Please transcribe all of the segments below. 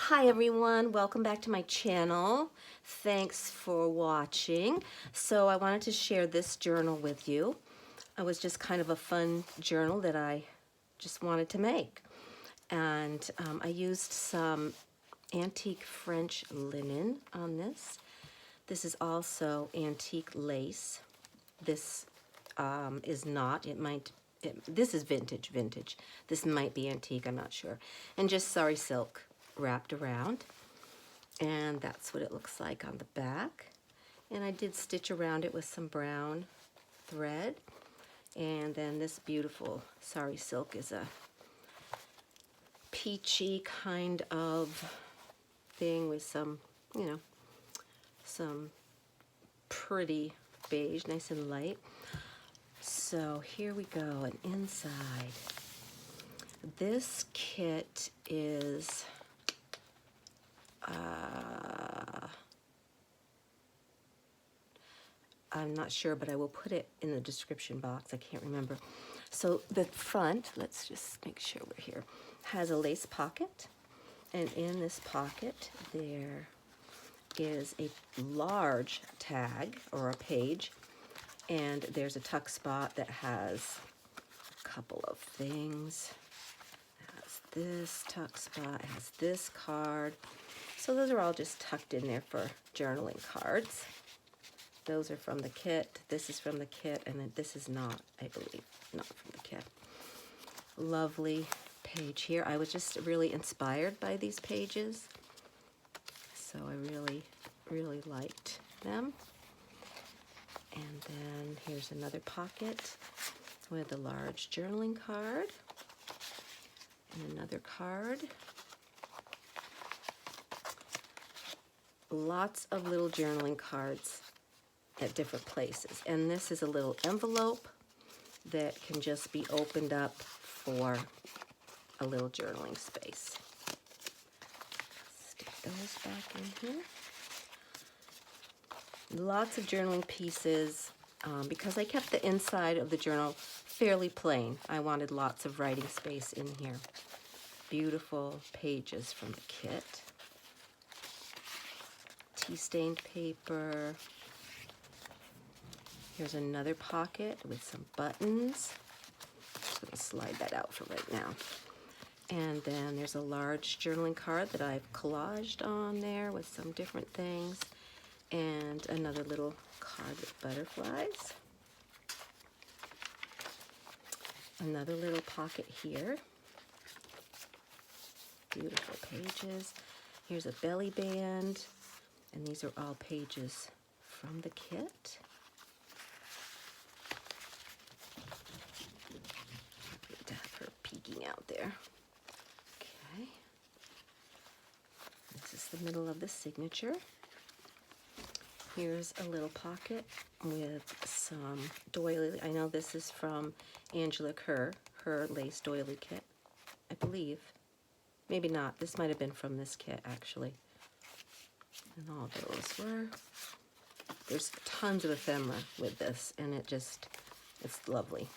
Hi everyone, welcome back to my channel. Thanks for watching. So I wanted to share this journal with you. It was just kind of a fun journal that I just wanted to make. And I used some antique French linen on this. This is also antique lace. This is not, this is vintage. This might be antique, I'm not sure. And just sari silk wrapped around. And that's what it looks like on the back. And I did stitch around it with some brown thread. And then this beautiful sari silk is a peachy kind of thing with some, some pretty beige, nice and light. So here we go, and inside. This kit is I'm not sure, but I will put it in the description box. I can't remember. So the front, let's just make sure we're here, has a lace pocket. And in this pocket, there is a large tag or a page. And there's a tuck spot that has a couple of things. It has this tuck spot, it has this card. So those are all just tucked in there for journaling cards. Those are from the kit. This is from the kit, and then this is not, I believe, not from the kit. Lovely page here. I was just really inspired by these pages, so I really liked them. And then here's another pocket with a large journaling card and another card. Lots of little journaling cards at different places. And this is a little envelope that can just be opened up for a little journaling space. Stick those back in here. Lots of journaling pieces. Because I kept the inside of the journal fairly plain, I wanted lots of writing space in here. Beautiful pages from the kit. Tea-stained paper. Here's another pocket with some buttons. Just going to slide that out for right now. And then there's a large journaling card that I've collaged on there with some different things. And another little card with butterflies. Another little pocket here. Beautiful pages. Here's a belly band. And these are all pages from the kit. To have her peeking out there. Okay. This is the middle of the signature. Here's a little pocket with some doily. I know this is from Angela Kerr, her lace doily kit, I believe. Maybe not. This might have been from this kit, actually. And all those were. There's tons of ephemera with this, and it's lovely.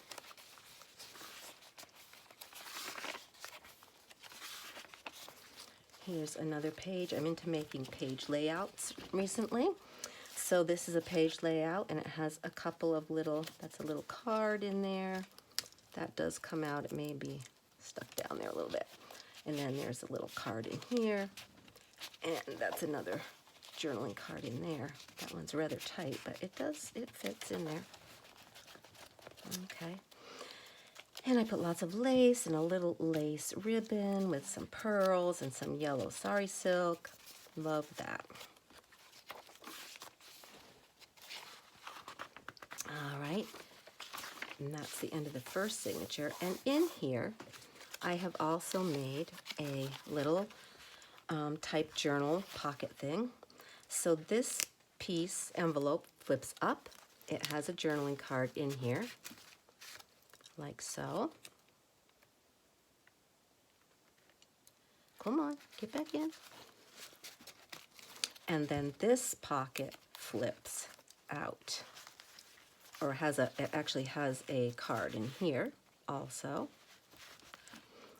Here's another page. I'm into making page layouts recently. So this is a page layout, and it has a couple of little, that's a little card in there. That does come out. It may be stuck down there a little bit. And then there's a little card in here. And that's another journaling card in there. That one's rather tight, but it fits in there. Okay. And I put lots of lace and a little lace ribbon with some pearls and some yellow sari silk. Love that. All right. And that's the end of the first signature. And in here, I have also made a little type journal pocket thing. So this piece envelope flips up. It has a journaling card in here, like so. Come on, get back in. And then this pocket flips out, or it actually has a card in here also.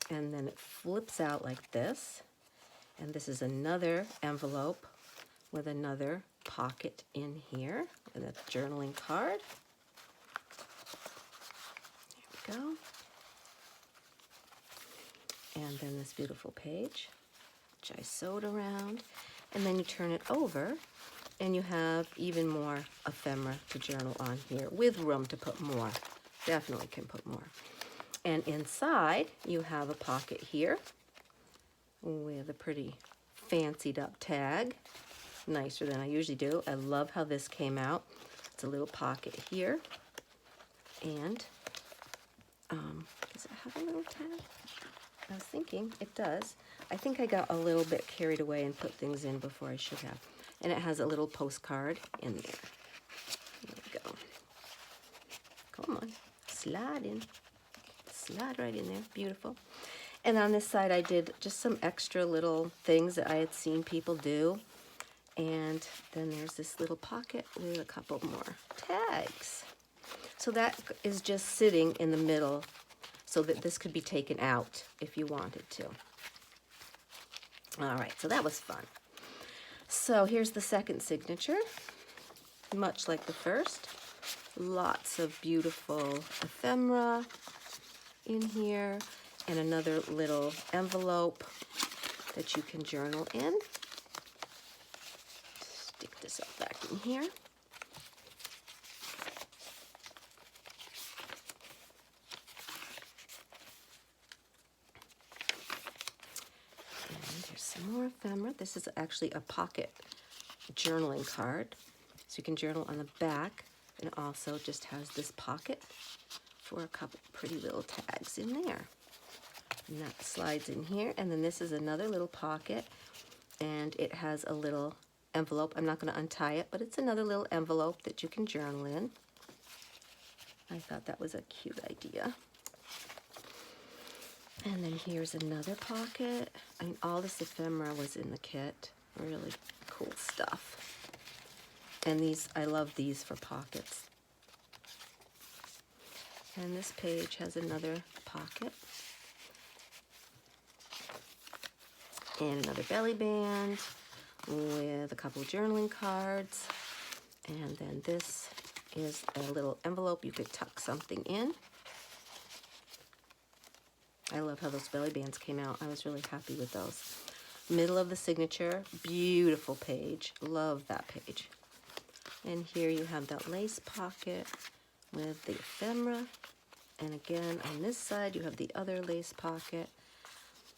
And then it flips out like this. And this is another envelope with another pocket in here with a journaling card. There we go. And then this beautiful page, which I sewed around. And then you turn it over, and you have even more ephemera to journal on here, with room to put more. Definitely can put more. And inside, you have a pocket here with a pretty fancied up tag, nicer than I usually do. I love how this came out. It's a little pocket here. And does it have a little tag? I was thinking it does. I think I got a little bit carried away and put things in before I should have. And it has a little postcard in there. There we go. Come on, slide in. Slide right in there, beautiful. And on this side I did just some extra little things that I had seen people do. And then there's this little pocket with a couple more tags. So that is just sitting in the middle so that this could be taken out if you wanted to. All right, so that was fun. So here's the second signature, much like the first. Lots of beautiful ephemera in here, and another little envelope that you can journal in. Stick this up back in here. Some more ephemera. This is actually a pocket journaling card. So you can journal on the back, and it also just has this pocket for a couple pretty little tags in there. And that slides in here. And then this is another little pocket, and it has a little envelope. I'm not going to untie it, but it's another little envelope that you can journal in. I thought that was a cute idea. And then here's another pocket. I mean, all this ephemera was in the kit. Really cool stuff. And these, I love these for pockets. And this page has another pocket. And another belly band with a couple of journaling cards. And then this is a little envelope you could tuck something in. I love how those belly bands came out. I was really happy with those. Middle of the signature, beautiful page. Love that page. And here you have that lace pocket with the ephemera. And again, on this side, you have the other lace pocket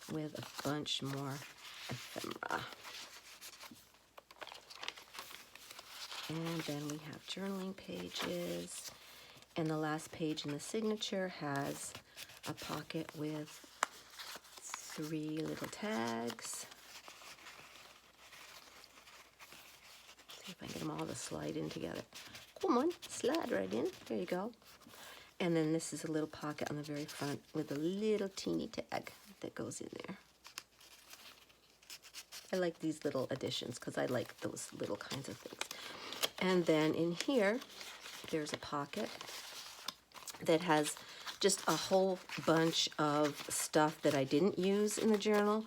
with a bunch more ephemera. And then we have journaling pages. And the last page in the signature has a pocket with 3 little tags. See if I can get them all to slide in together. Come on, slide right in. There you go. And then this is a little pocket on the very front with a little teeny tag that goes in there. I like these little additions because I like those little kinds of things. And then in here, there's a pocket that has just a whole bunch of stuff that I didn't use in the journal,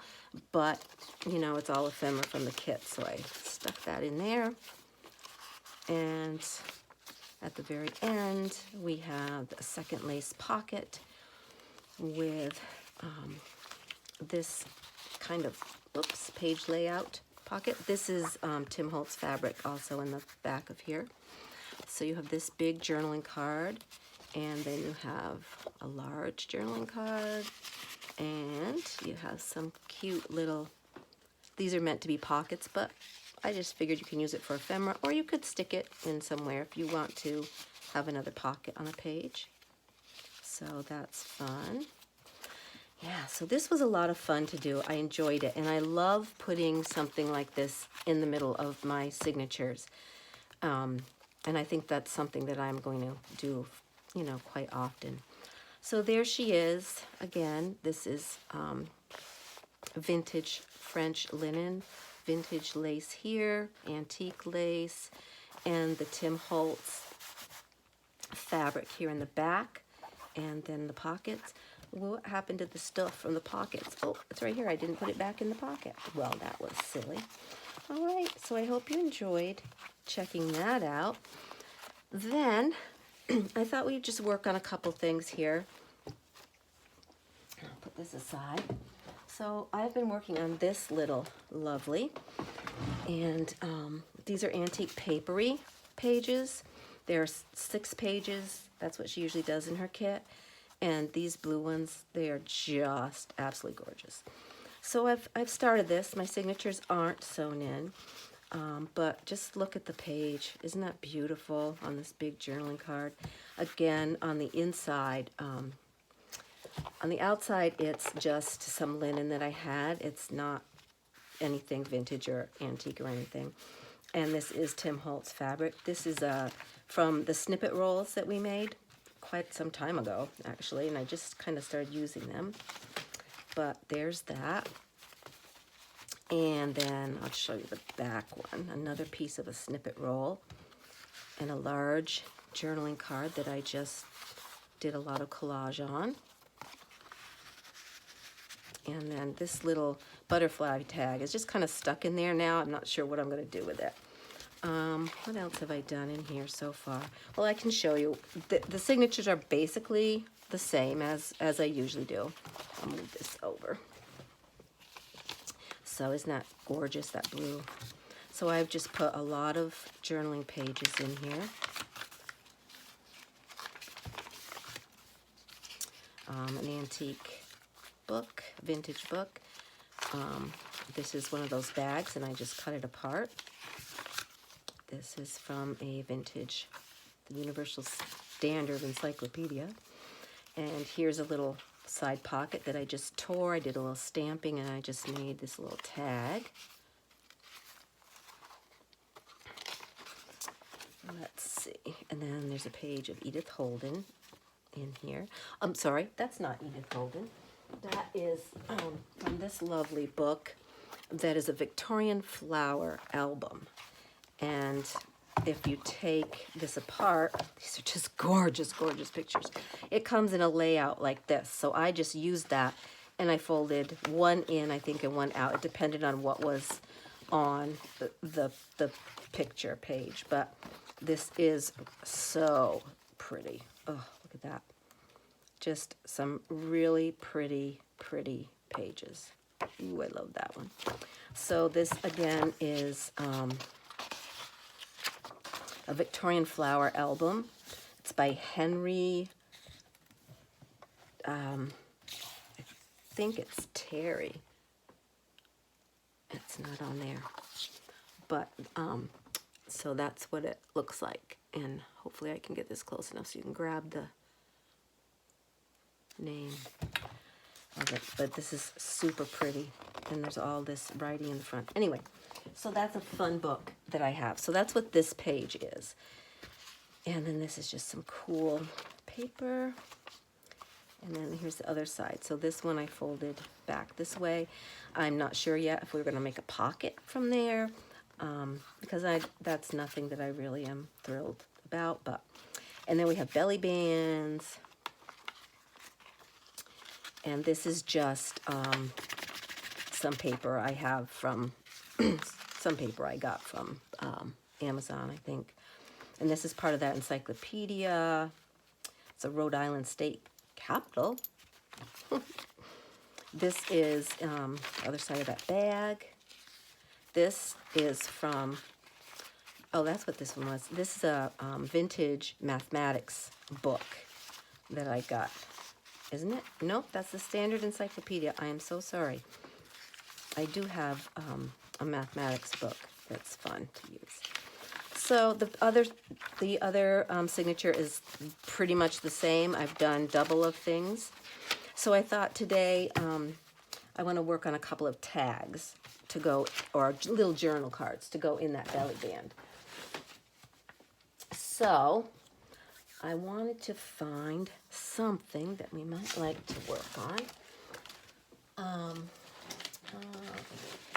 but you know, it's all ephemera from the kit, so I stuck that in there. And at the very end, we have a second lace pocket with this kind of, page layout pocket. This is Tim Holtz fabric also in the back of here. So you have this big journaling card, and then you have a large journaling card, and you have some cute little, these are meant to be pockets, but I just figured you can use it for ephemera, or you could stick it in somewhere if you want to have another pocket on a page. So that's fun. Yeah, so this was a lot of fun to do. I enjoyed it, and I love putting something like this in the middle of my signatures. And I think that's something that I'm going to do, you know, quite often. So there she is. Again, this is vintage French linen, vintage lace here, antique lace, and the Tim Holtz fabric here in the back, and then the pockets. what happened to the stuff from the pockets? Oh, it's right here. I didn't put it back in the pocket. Well, that was silly. All right, so I hope you enjoyed checking that out. Then I thought we'd just work on a couple things here. I'll put this aside. So I've been working on this little lovely, and these are antique papery pages. They're 6 pages. That's what she usually does in her kit. And these blue ones, they are just absolutely gorgeous. So I've started this. My signatures aren't sewn in, but just look at the page. Isn't that beautiful on this big journaling card? Again, on the inside, on the outside, it's just some linen that I had. It's not anything vintage or antique or anything. And this is Tim Holtz fabric. This is from the snippet rolls that we made quite some time ago, actually, and I just kind of started using them. But there's that. And then I'll show you the back one. Another piece of a snippet roll and a large journaling card that I just did a lot of collage on. And then this little butterfly tag is just kind of stuck in there now. I'm not sure what I'm going to do with it. What else have I done in here so far? Well, I can show you. The signatures are basically the same as I usually do. I'll move this over. So isn't that gorgeous, that blue? So I've just put a lot of journaling pages in here. An antique book, vintage book. This is one of those bags, and I just cut it apart. This is from a vintage, the Universal Standard Encyclopedia. And here's a little side pocket that I just tore. I did a little stamping, and I just made this little tag. Let's see. And then there's a page of Edith Holden in here. I'm sorry, that's not Edith Holden. That is from this lovely book that is a Victorian flower album. And if you take this apart, these are just gorgeous, gorgeous pictures. It comes in a layout like this. So I just used that, and I folded one in, I think, and one out. It depended on what was on the picture page. But this is so pretty. Oh, look at that. Just some really pretty, pretty pages. Ooh, I love that one. So this, again, is a Victorian flower album. It's by Henry, I think it's Terry. It's not on there. But, so that's what it looks like. And hopefully I can get this close enough so you can grab the name of it. But this is super pretty. And there's all this writing in the front. Anyway, so that's a fun book that I have. So that's what this page is. And then this is just some cool paper. And then here's the other side. So this one I folded back this way. I'm not sure yet if we're going to make a pocket from there. Because that's nothing that I really am thrilled about. And then we have belly bands. And this is just some paper I have from, some paper I got from Amazon, I think. And this is part of that encyclopedia. It's a Rhode Island state capital. This is the other side of that bag. This is from, oh, that's what this one was. This is a vintage mathematics book that I got. Isn't it? Nope, that's the Standard Encyclopedia. I am so sorry. I do have a mathematics book that's fun to use. So the other signature is pretty much the same. I've done double of things. So I thought today I want to work on a couple of tags to go, or little journal cards to go in that belly band. So I wanted to find something that we might like to work on.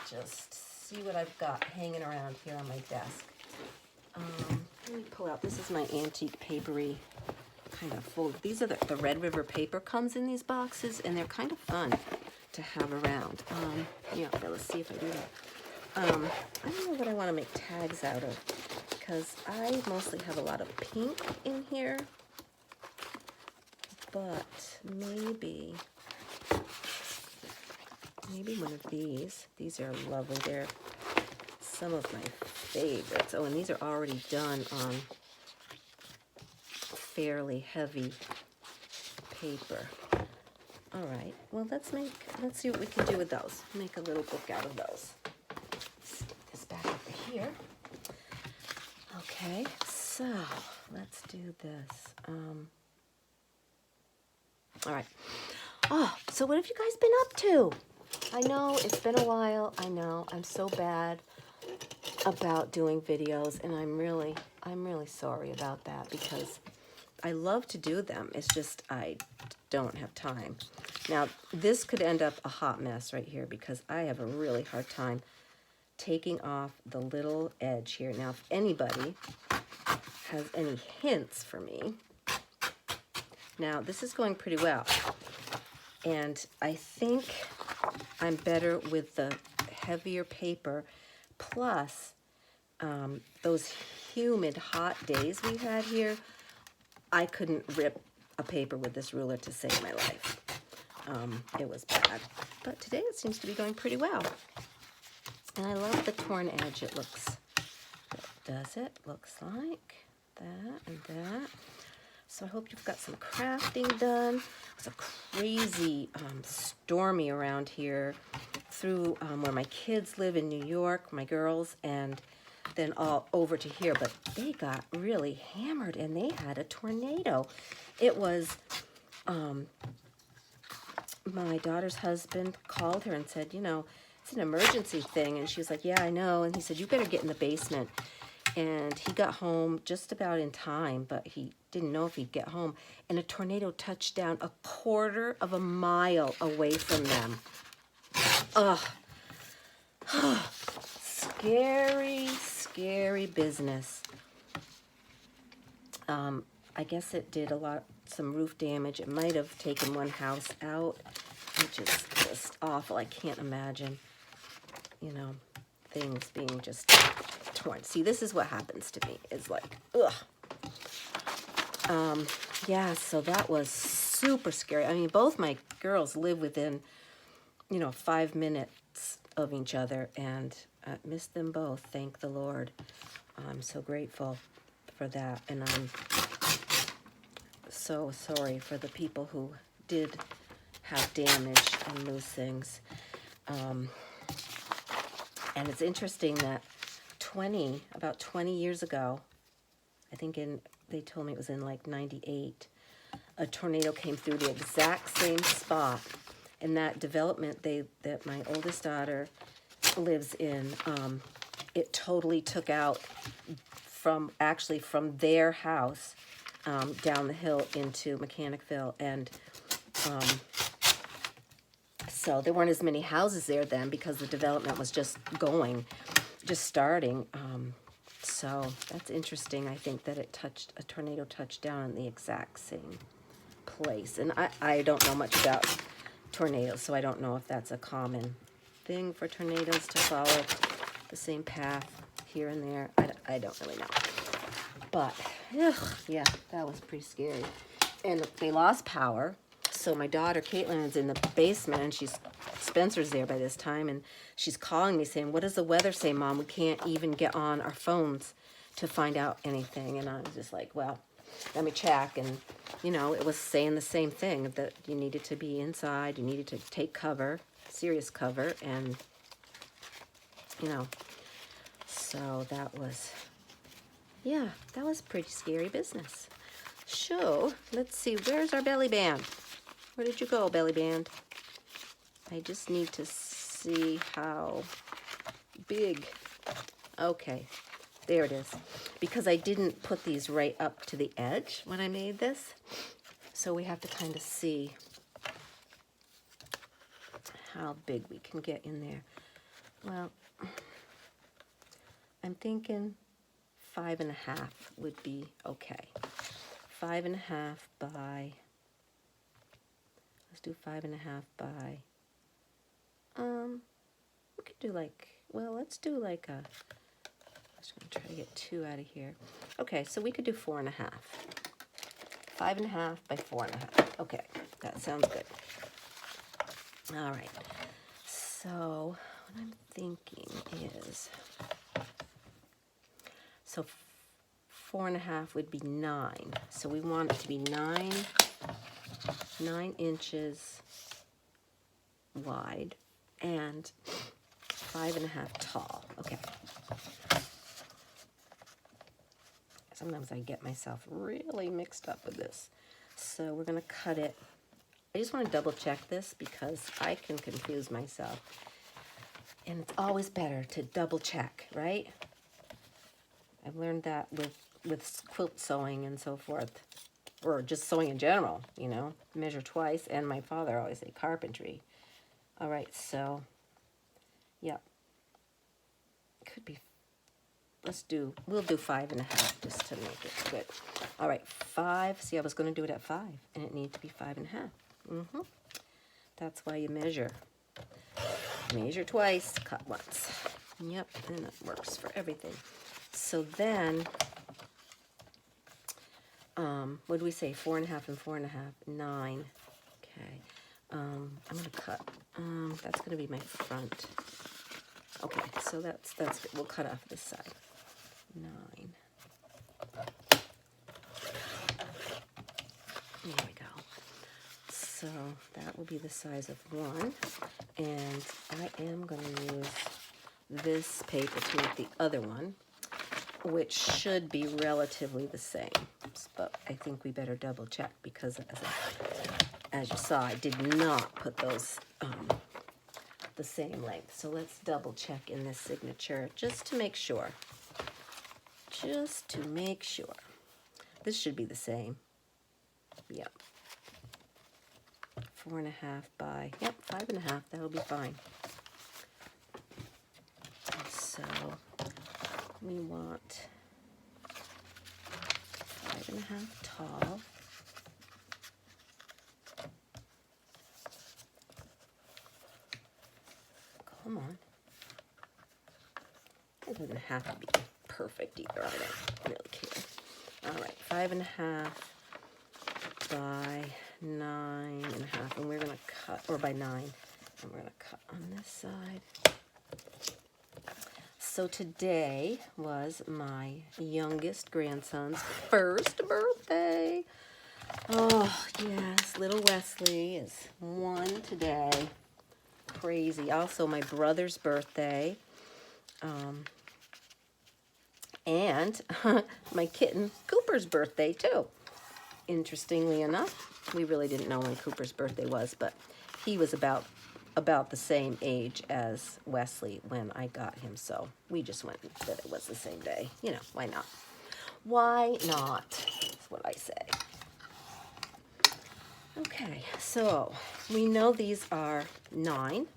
Just see what I've got hanging around here on my desk. Let me pull out, this is my antique papery kind of fold. These are the Red River paper comes in these boxes, and they're kind of fun to have around. Yeah, let's see if I do that. I don't know what I want to make tags out of, because I mostly have a lot of pink in here, but maybe one of these. These are lovely. They're some of my favorites. Oh, and these are already done on fairly heavy paper. All right, well, let's see what we can do with those. Make a little book out of those. Let's get this back over here. Okay, so let's do this. All right. Oh, so what have you guys been up to? I know it's been a while. I know I'm so bad about doing videos, and I'm really sorry about that, because I love to do them. It's just I don't have time. Now, this could end up a hot mess right here, because I have a really hard time taking off the little edge here. Now, if anybody has any hints for me, now this is going pretty well, and I think I'm better with the heavier paper, plus those humid hot days we had here. I couldn't rip a paper with this ruler to save my life. It was bad, but today it seems to be going pretty well. And I love the torn edge. It looks like that and that. So I hope you've got some crafting done. It's a crazy stormy around here through where my kids live in New York, my girls, and then all over to here. But they got really hammered, and they had a tornado. It was, my daughter's husband called her and said, you know, it's an emergency thing. And she was like, yeah, I know. And he said, you better get in the basement. And he got home just about in time, but he didn't know if he'd get home. And a tornado touched down 1/4 mile away from them. Ugh. Scary, scary business. I guess it did some roof damage. It might have taken one house out, which is just awful. I can't imagine, you know, things being just torn. See, this is what happens to me. It's like, ugh. Yeah, so that was super scary. I mean, both my girls live within, 5 minutes of each other, and I missed them both, thank the Lord. I'm so grateful for that, and I'm so sorry for the people who did have damage and lose things. And it's interesting that about 20 years ago, I think they told me it was in like 98, a tornado came through the exact same spot. And that development that my oldest daughter lives in, it totally took out from their house down the hill into Mechanicville. And so there weren't as many houses there then, because the development was just starting. So that's interesting. I think that a tornado touched down in the exact same place. And I don't know much about tornadoes, so I don't know if that's a common thing for tornadoes to follow the same path here and there. I don't really know. But, yeah, that was pretty scary. And they lost power. So my daughter, Caitlin's in the basement, and Spencer's there by this time, and she's calling me saying, what does the weather say, Mom? We can't even get on our phones to find out anything. And I was just like, well, let me check. And, it was saying the same thing, that you needed to be inside, you needed to take cover, serious cover, and, so that was pretty scary business. So, let's see, where's our belly band? Where did you go, belly band? I just need to see how big. Okay, there it is. Because I didn't put these right up to the edge when I made this. So we have to kind of see how big we can get in there. Well, I'm thinking 5.5 would be okay. 5.5 by, let's do 5.5 by, we could do like, well, let's do like a, I'm just gonna try to get 2 out of here. Okay, so we could do 4.5. 5.5 by 4.5. Okay, that sounds good. All right, so what I'm thinking is, so 4.5 would be 9. So we want it to be 9 inches wide and 5.5 tall. Okay. Sometimes I get myself really mixed up with this. So we're going to cut it. I just want to double check this because I can confuse myself. And it's always better to double check, right? I've learned that with quilt sewing and so forth, or just sewing in general, you know, measure twice, and my father always said carpentry. All right, so, yeah, could be, we'll do 5.5 just to make it good. All right, 5, see, I was going to do it at 5, and it needs to be 5.5. That's why you measure. Measure twice, cut once. Yep, and it works for everything. So then, what do we say? 4.5 and 4.5, 9. Okay, I'm gonna cut. That's gonna be my front. Okay, so that's good. We'll cut off this side. 9. There we go. So that will be the size of 1, and I am going to use this paper to make the other one, which should be relatively the same, but I think we better double check because as you saw, I did not put those the same length. So let's double check in this signature just to make sure. Just to make sure. This should be the same. Yep. 4.5 by, yep, 5.5, that'll be fine. So we want 5.5 tall. Come on. It doesn't have to be perfect either. I don't really care. All right, 5.5 by 9.5, and we're gonna cut, or by 9, and we're gonna cut on this side. So today was my youngest grandson's first birthday. Oh yes, little Wesley is 1 today. Crazy. Also my brother's birthday. And my kitten Cooper's birthday too. Interestingly enough, we really didn't know when Cooper's birthday was, but he was about the same age as Wesley when I got him, so we just went that it was the same day. You know, why not? Why not? That's what I say. Okay, so we know these are 9.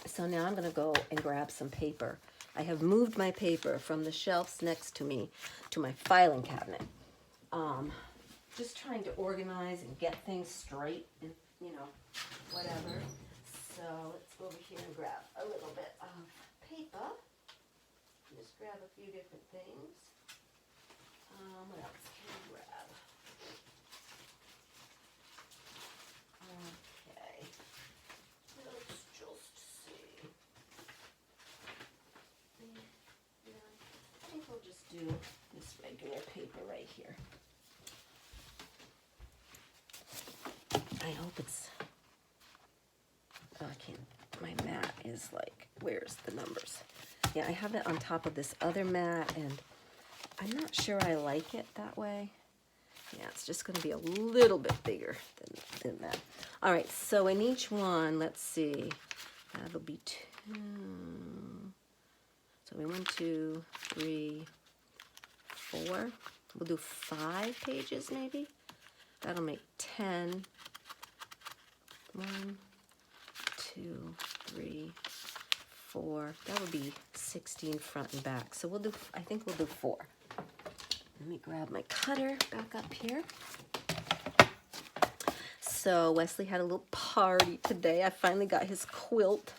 So now I'm going to go and grab some paper. I have moved my paper from the shelves next to me to my filing cabinet. Just trying to organize and get things straight and, you know, whatever. So let's go over here and grab a little bit of paper. Just grab a few different things. What else can we grab? Okay. Let's just see. Yeah, I think we'll just do this regular paper right here. I hope it's, oh, I can't, my mat is like, where's the numbers? Yeah, I have it on top of this other mat, and I'm not sure I like it that way. Yeah, it's just going to be a little bit bigger than that. All right, so in each one, let's see, that'll be 2. So we 1, 2, 3, 4. We'll do 5 pages maybe. That'll make 10. 1, 2, 3, 4. That would be 16 front and back. So we'll do, I think we'll do 4. Let me grab my cutter back up here. So Wesley had a little party today. I finally got his quilt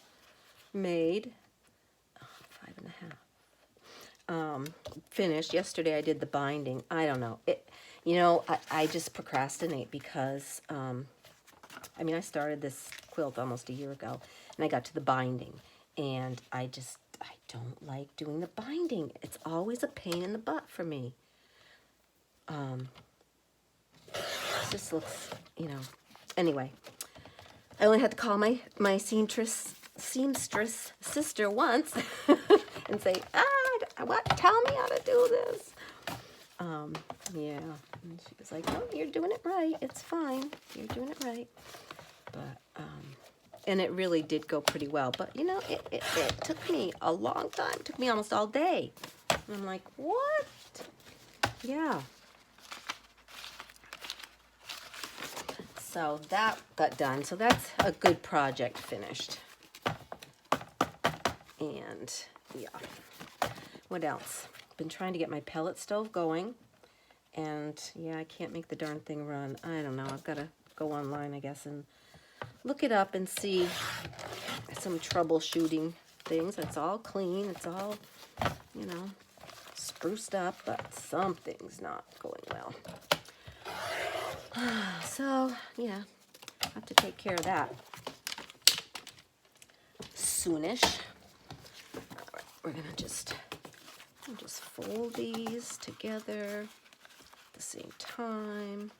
made. 5.5. Finished. Yesterday I did the binding. I don't know. I just procrastinate because, I started this quilt almost a year ago, and I got to the binding, and I don't like doing the binding. It's always a pain in the butt for me. It just looks, Anyway, I only had to call my seamstress sister once and say, what? Tell me how to do this. Yeah. And she was like, oh, you're doing it right. It's fine. You're doing it right. But, and it really did go pretty well. But, it took me a long time. It took me almost all day. And I'm like, what? Yeah. So that got done. So that's a good project finished. And, yeah. What else? Been trying to get my pellet stove going. And, yeah, I can't make the darn thing run. I don't know. I've got to go online, I guess, and look it up and see some troubleshooting things. It's all clean. It's all, spruced up, but something's not going well. So, yeah, I have to take care of that soonish. All right, we're going to just fold these together at the same time.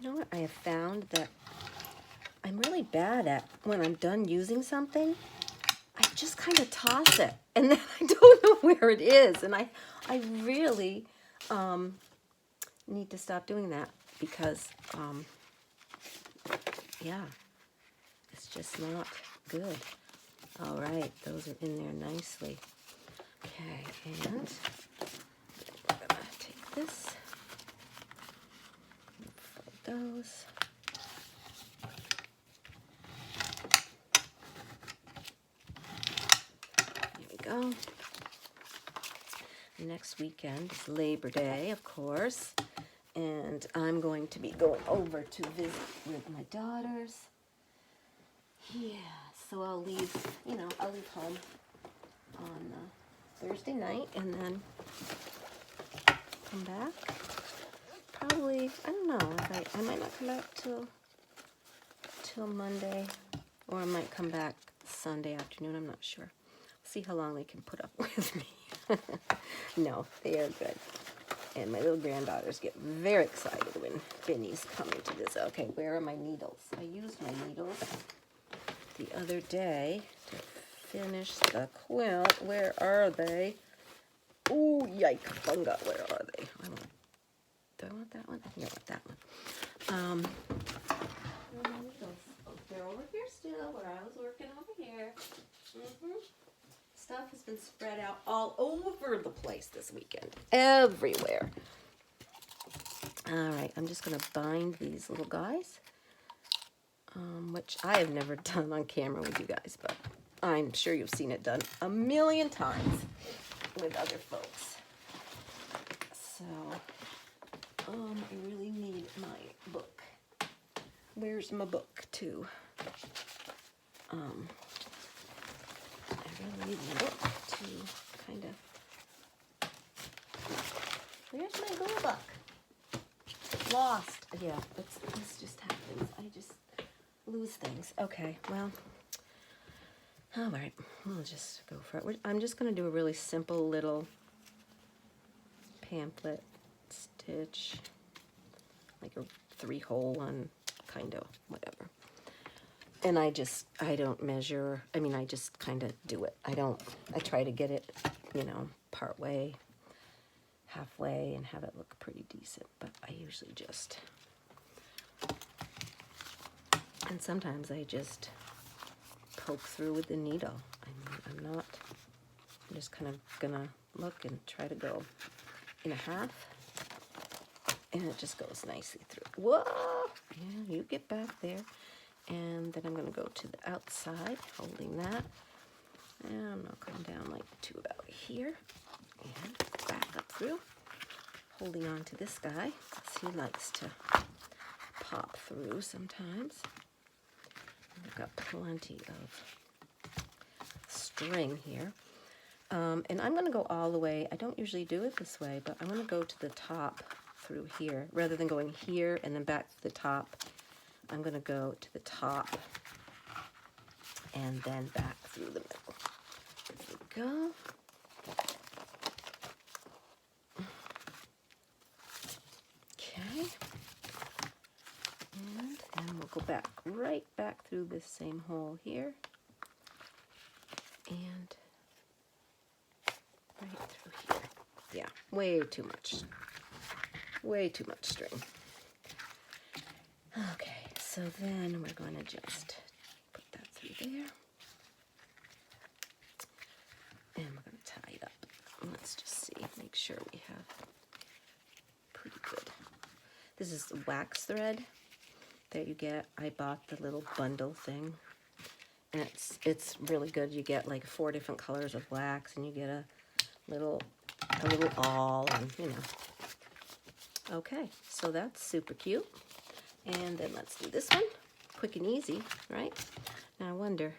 You know what I have found that I'm really bad at when I'm done using something, I just kind of toss it, and then I don't know where it is, and I really need to stop doing that because, yeah, it's just not good. All right, those are in there nicely. Okay, and we're going to take this, fold those. There we go. Next weekend is Labor Day, of course, and I'm going to be going over to visit with my daughters. Yeah, so I'll leave home on Thursday night and then come back. Probably, I don't know, I might not come back till Monday, or I might come back Sunday afternoon, I'm not sure. See how long they can put up with me. No, they are good. And my little granddaughters get very excited when Benny's coming to visit. Okay, where are my needles? I used my needles the other day to finish the quilt. Where are they? Ooh, yike, bunga, where are they? Do I want that one? I think I want that one. Where are my needles? Oh, they're over here still, where I was working over here. Stuff has been spread out all over the place this weekend. Everywhere. All right, I'm just going to bind these little guys, which I have never done on camera with you guys, but I'm sure you've seen it done a million times with other folks. So, I really need my book. Where's my book, too? I really need my book to kind of... Where's my glue book? Lost. Yeah, this just happens. I just lose things. Okay, well, all right. We'll just go for it. I'm just going to do a really simple little pamphlet stitch, like a 3-hole one, kind of, whatever. And I don't measure, I just kind of do it. I try to get it, part way, halfway, and have it look pretty decent, but I usually just, and sometimes I just poke through with the needle. I'm just kind of gonna look and try to go in a half, and it just goes nicely through. Whoa! Yeah, you get back there. And then I'm going to go to the outside, holding that. And I'll come down like to about here and back up through, holding on to this guy because he likes to pop through sometimes. I've got plenty of string here. And I'm going to go all the way. I don't usually do it this way, but I'm going to go to the top through here. Rather than going here and then back to the top, I'm going to go to the top and then back through the middle. There we go. Okay. And then we'll go back, right back through this same hole here. And right through here. Yeah, way too much. Way too much string. Okay, so then we're going to just put that through there. And we're going to tie it up. Let's just see, make sure we have pretty good. This is the wax thread that you get. I bought the little bundle thing. And it's really good. You get like 4 different colors of wax, and you get a little awl, and you know. Okay, so that's super cute. And then let's do this one, quick and easy, right? Now I wonder,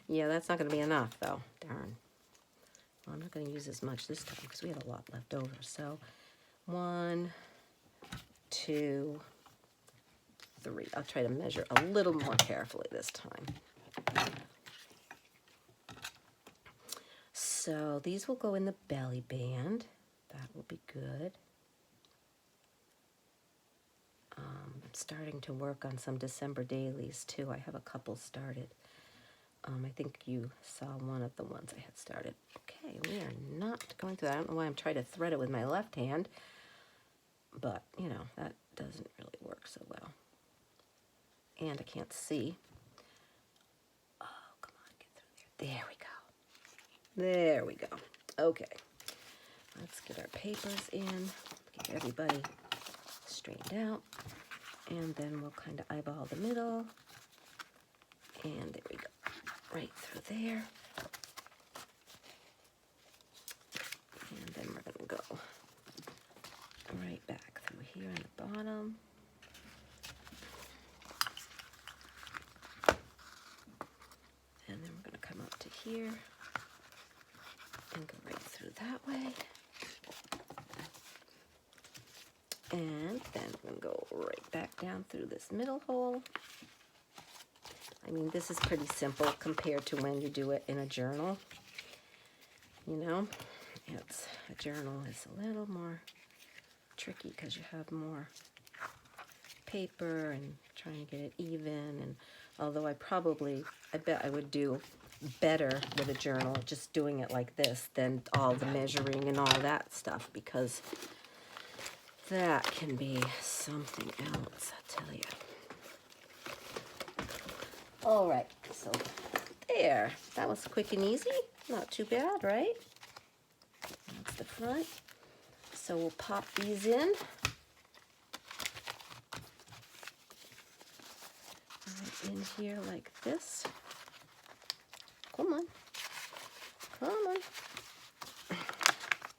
yeah, that's not going to be enough though. Darn. Well, I'm not going to use as much this time because we have a lot left over. So 1, 2, 3. I'll try to measure a little more carefully this time. So these will go in the belly band. That will be good. I'm starting to work on some December dailies too. I have a couple started. I think you saw one of the ones I had started. Okay, we are not going through that. I don't know why I'm trying to thread it with my left hand, but you know, that doesn't really work so well. And I can't see. Oh, come on, get through there. There we go. There we go. Okay, let's get our papers in, get everybody straightened out, and then we'll kind of eyeball the middle, and there we go, right through there, and then we're going to go right back through here on the bottom. And then we're going to come up to here and go right through that way. And then we're going to go right back down through this middle hole. I mean, this is pretty simple compared to when you do it in a journal. You know, a journal is a little more tricky because you have more paper and trying to get it even. And although I bet I would do better with a journal just doing it like this than all the measuring and all that stuff, because that can be something else, I tell you. All right, so there. That was quick and easy. Not too bad, right? That's the front. So we'll pop these in. Right in here like this. Come on. Come on.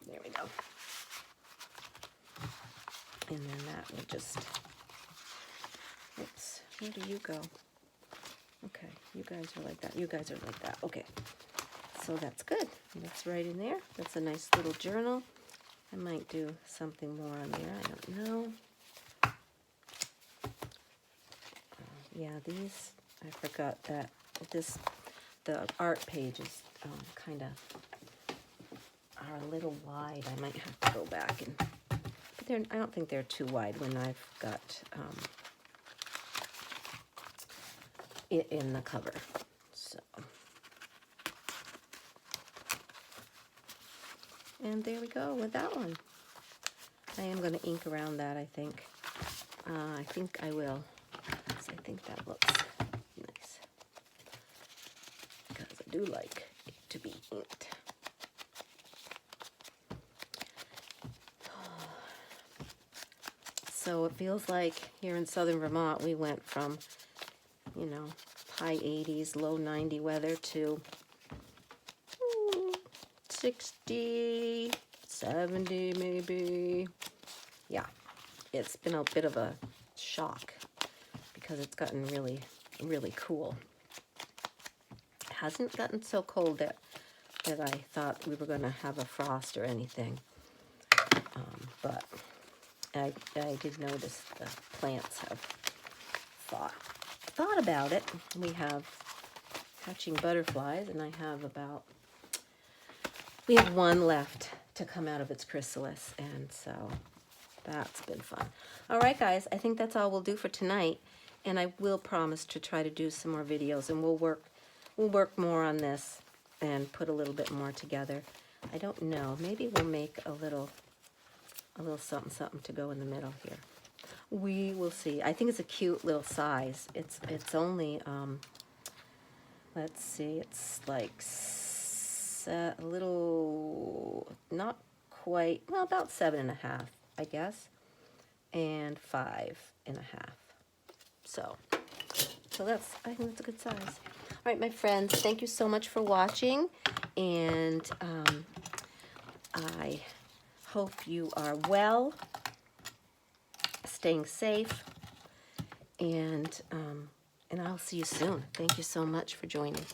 There we go. And then that will just, oops, where do you go? Okay, you guys are like that. You guys are like that. Okay, so that's good. That's right in there. That's a nice little journal. I might do something more on there. I don't know. Yeah, these, I forgot that the art pages kind of are a little wide. I might have to go back and, but I don't think they're too wide when I've got it in the cover. So, and there we go with that one. I am going to ink around that, I think. I think I will. So I think that looks nice, because I do like it to be inked. So it feels like here in southern Vermont we went from, you know, high 80s, low 90 weather to 60, 70 maybe. Yeah, it's been a bit of a shock because it's gotten really, really cool. It hasn't gotten so cold that I thought we were going to have a frost or anything. But I did notice the plants have thought about it. We have hatching butterflies, and we have one left to come out of its chrysalis, and so that's been fun. All right, guys, I think that's all we'll do for tonight, and I will promise to try to do some more videos, and we'll work more on this and put a little bit more together. I don't know, maybe we'll make a little something to go in the middle here. We will see. I think it's a cute little size. It's only let's see, it's like a little, not quite, well, about 7.5, I guess, and 5.5. So I think that's a good size. All right, my friends, thank you so much for watching, and I hope you are well, staying safe, and I'll see you soon. Thank you so much for joining.